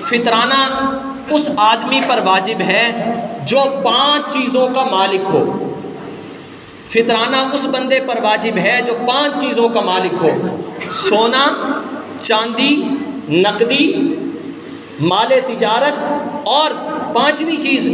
فطرانہ اس آدمی پر واجب ہے جو 5 چیزوں کا مالک ہو۔ فطرانہ اس بندے پر واجب ہے جو 5 چیزوں کا مالک ہو: سونا، چاندی، نقدی، مال تجارت، اور 5ویں چیز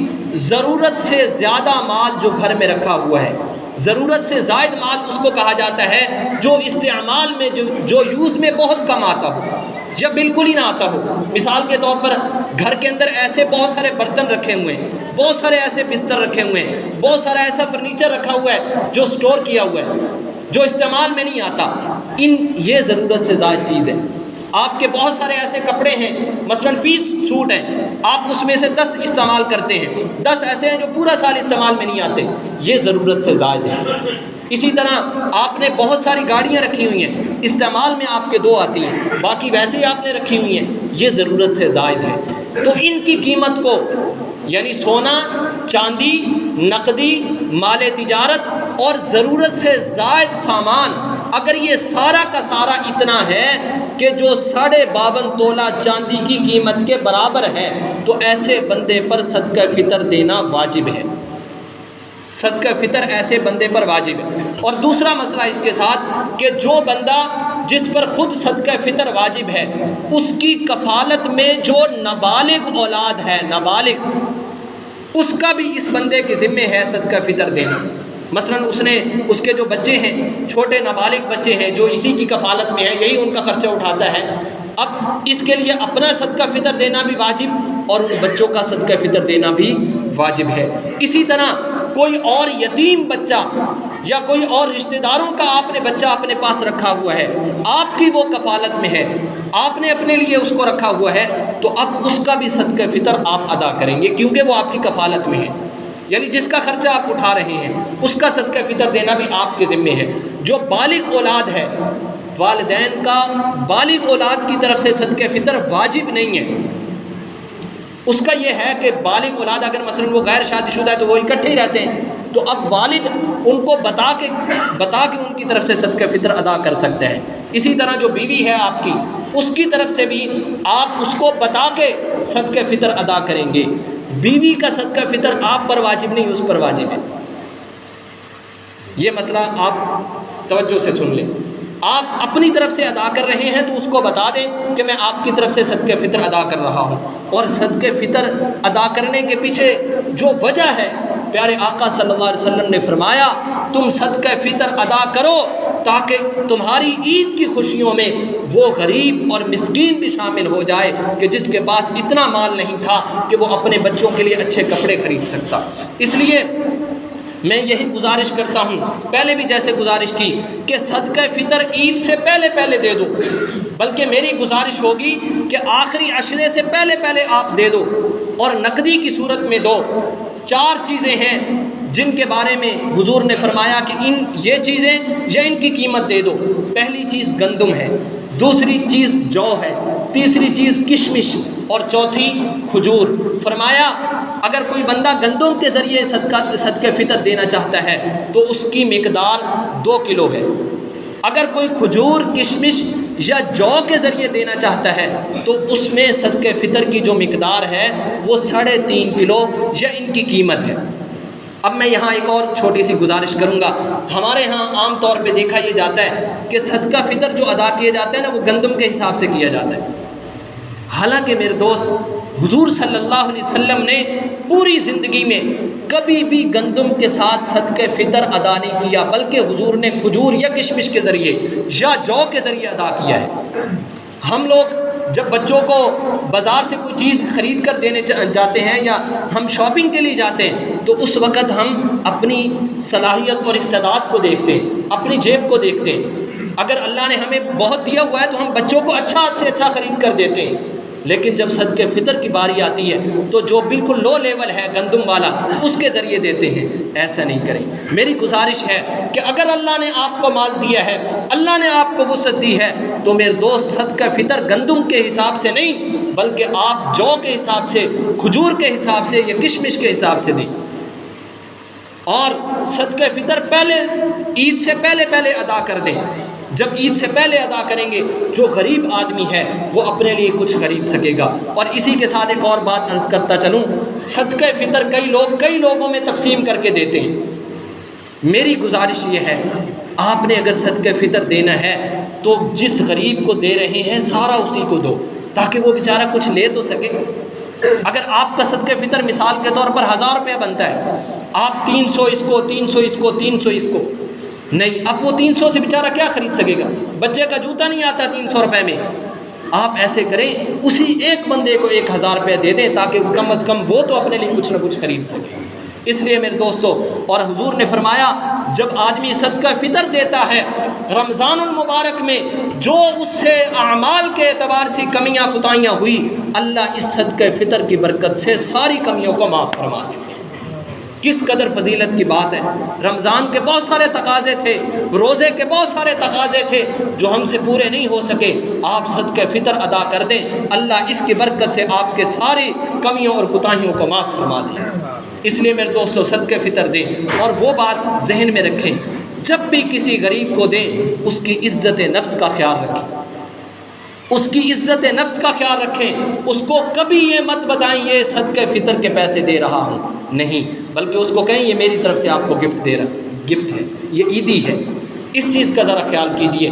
ضرورت سے زیادہ مال جو گھر میں رکھا ہوا ہے۔ ضرورت سے زائد مال اس کو کہا جاتا ہے جو استعمال میں جو یوز میں بہت کم آتا ہو یا بالکل ہی نہ آتا ہو۔ مثال کے طور پر گھر کے اندر ایسے بہت سارے برتن رکھے ہوئے ہیں، بہت سارے ایسے بستر رکھے ہوئے ہیں، بہت سارا ایسا فرنیچر رکھا ہوا ہے جو سٹور کیا ہوا ہے، جو استعمال میں نہیں آتا۔ یہ ضرورت سے زائد چیز ہے۔ آپ کے بہت سارے ایسے کپڑے ہیں، مثلا 20 سوٹ ہیں، آپ اس میں سے 10 استعمال کرتے ہیں، 10 ایسے ہیں جو پورا سال استعمال میں نہیں آتے، یہ ضرورت سے زائد ہے۔ اسی طرح آپ نے بہت ساری گاڑیاں رکھی ہوئی ہیں، استعمال میں آپ کے 2 آتی ہیں، باقی ویسے ہی آپ نے رکھی ہوئی ہیں، یہ ضرورت سے زائد ہے۔ تو ان کی قیمت کو، یعنی سونا، چاندی، نقدی، مال تجارت اور ضرورت سے زائد سامان، اگر یہ سارا کا سارا اتنا ہے کہ جو 52.5 تولہ چاندی کی قیمت کے برابر ہے، تو ایسے بندے پر صدقہ فطر دینا واجب ہے۔ صدقہ فطر ایسے بندے پر واجب ہے۔ اور دوسرا مسئلہ اس کے ساتھ کہ جو بندہ جس پر خود صدقہ فطر واجب ہے، اس کی کفالت میں جو نابالغ اولاد ہے، نابالغ، اس کا بھی اس بندے کے ذمے ہے صدقہ فطر دینا۔ مثلا اس کے جو بچے ہیں، چھوٹے نابالغ بچے ہیں جو اسی کی کفالت میں ہے، یہی ان کا خرچہ اٹھاتا ہے، اب اس کے لیے اپنا صدقہ فطر دینا بھی واجب اور ان بچوں کا صدقہ فطر دینا بھی واجب ہے۔ اسی طرح کوئی اور یتیم بچہ یا کوئی اور رشتہ داروں کا آپ نے بچہ اپنے پاس رکھا ہوا ہے، آپ کی وہ کفالت میں ہے، آپ نے اپنے لیے اس کو رکھا ہوا ہے، تو اب اس کا بھی صدقہ فطر آپ ادا کریں گے کیونکہ وہ آپ کی کفالت میں ہے، یعنی جس کا خرچہ آپ اٹھا رہے ہیں اس کا صدقہ فطر دینا بھی آپ کے ذمے ہے۔ جو بالغ اولاد ہے، والدین کا بالغ اولاد کی طرف سے صدقہ فطر واجب نہیں ہے۔ اس کا یہ ہے کہ بالغ اولاد اگر مثلا وہ غیر شادی شدہ ہے تو وہ اکٹھے ہی رہتے ہیں، تو اب والد ان کو بتا کے ان کی طرف سے صدقہ فطر ادا کر سکتے ہیں۔ اسی طرح جو بیوی ہے آپ کی، اس کی طرف سے بھی آپ اس کو بتا کے صدقہ فطر ادا کریں گے۔ بیوی کا صدقہ فطر آپ پر واجب نہیں، اس پر واجب ہے۔ یہ مسئلہ آپ توجہ سے سن لیں۔ آپ اپنی طرف سے ادا کر رہے ہیں تو اس کو بتا دیں کہ میں آپ کی طرف سے صدقہ فطر ادا کر رہا ہوں، اور صدقہ فطر ادا کرنے کے پیچھے جو وجہ ہے، پیارے آقا صلی اللہ علیہ وسلم نے فرمایا تم صدقہ فطر ادا کرو تاکہ تمہاری عید کی خوشیوں میں وہ غریب اور مسکین بھی شامل ہو جائے کہ جس کے پاس اتنا مال نہیں تھا کہ وہ اپنے بچوں کے لیے اچھے کپڑے خرید سکتا۔ اس لیے میں یہی گزارش کرتا ہوں، پہلے بھی جیسے گزارش کی کہ صدقہ فطر عید سے پہلے دے دو، بلکہ میری گزارش ہوگی کہ آخری عشرے سے پہلے آپ دے دو، اور نقدی کی صورت میں دو۔ 4 چیزیں ہیں جن کے بارے میں حضور نے فرمایا کہ یہ چیزیں یا ان کی قیمت دے دو۔ پہلی چیز گندم ہے، دوسری چیز جو ہے، تیسری چیز کشمش، اور چوتھی کھجور۔ فرمایا اگر کوئی بندہ گندم کے ذریعے صدقہ فطر دینا چاہتا ہے تو اس کی مقدار 2 کلو ہے۔ اگر کوئی کھجور، کشمش یا جو کے ذریعے دینا چاہتا ہے تو اس میں صدقہ فطر کی جو مقدار ہے وہ 3.5 کلو یا ان کی قیمت ہے۔ اب میں یہاں ایک اور چھوٹی سی گزارش کروں گا۔ ہمارے ہاں عام طور پہ دیکھا یہ جاتا ہے کہ صدقہ فطر جو ادا کیے جاتے ہیں نا، وہ گندم کے حساب سے کیا جاتا ہے، حالانکہ میرے دوست حضور صلی اللہ علیہ وسلم نے پوری زندگی میں کبھی بھی گندم کے ساتھ صدقہ فطر ادا نہیں کیا، بلکہ حضور نے کھجور یا کشمش کے ذریعے یا جو کے ذریعے ادا کیا ہے۔ ہم لوگ جب بچوں کو بازار سے کوئی چیز خرید کر دینے جاتے ہیں یا ہم شاپنگ کے لیے جاتے ہیں تو اس وقت ہم اپنی صلاحیت اور استعداد کو دیکھتے ہیں، اپنی جیب کو دیکھتے ہیں۔ اگر اللہ نے ہمیں بہت دیا ہوا ہے تو ہم بچوں کو اچھا سے اچھا خرید کر دیتے ہیں، لیکن جب صدقہ فطر کی باری آتی ہے تو جو بالکل لو لیول ہے گندم والا، اس کے ذریعے دیتے ہیں۔ ایسا نہیں کریں۔ میری گزارش ہے کہ اگر اللہ نے آپ کو مال دیا ہے، اللہ نے آپ کو وسعت دی ہے، تو میرے دوست صدقہ فطر گندم کے حساب سے نہیں بلکہ آپ جو کے حساب سے، کھجور کے حساب سے یا کشمش کے حساب سے دیں، اور صدقہ فطر عید سے پہلے ادا کر دیں۔ جب عید سے پہلے ادا کریں گے جو غریب آدمی ہے وہ اپنے لیے کچھ خرید سکے گا۔ اور اسی کے ساتھ ایک اور بات عرض کرتا چلوں، صدقہ فطر کئی لوگوں میں تقسیم کر کے دیتے ہیں۔ میری گزارش یہ ہے، آپ نے اگر صدقہ فطر دینا ہے تو جس غریب کو دے رہے ہیں سارا اسی کو دو، تاکہ وہ بیچارہ کچھ لے تو سکے۔ اگر آپ کا صدقہ فطر مثال کے طور پر 1000 روپیہ بنتا ہے، آپ 300 اس کو، 300 اس کو، 300 اس کو، نہیں، اب وہ 300 سے بیچارہ کیا خرید سکے گا؟ بچے کا جوتا نہیں آتا 300 روپے میں۔ آپ ایسے کریں، اسی ایک بندے کو 1000 روپے دے دیں تاکہ کم از کم وہ تو اپنے لیے کچھ نہ کچھ خرید سکے۔ اس لیے میرے دوستو، اور حضور نے فرمایا جب آدمی صدقہ فطر دیتا ہے رمضان المبارک میں، جو اس سے اعمال کے اعتبار سے کمیاں کوتاہیاں ہوئی، اللہ اس صدقہ فطر کی برکت سے ساری کمیوں کو معاف فرما دیتے ہیں۔ کس قدر فضیلت کی بات ہے۔ رمضان کے بہت سارے تقاضے تھے، روزے کے بہت سارے تقاضے تھے جو ہم سے پورے نہیں ہو سکے، آپ صدقہ فطر ادا کر دیں، اللہ اس کی برکت سے آپ کے ساری کمیوں اور کوتاہیوں کو معاف فرما دیں۔ اس لیے میرے دوستو صدقہ فطر دیں، اور وہ بات ذہن میں رکھیں، جب بھی کسی غریب کو دیں اس کی عزت نفس کا خیال رکھیں، اس کی عزت نفس کا خیال رکھیں، اس کو کبھی یہ مت بتائیں یہ صدقہ فطر کے پیسے دے رہا ہوں، نہیں، بلکہ اس کو کہیں یہ میری طرف سے آپ کو گفٹ ہے، یہ عیدی ہے۔ اس چیز کا ذرا خیال کیجئے۔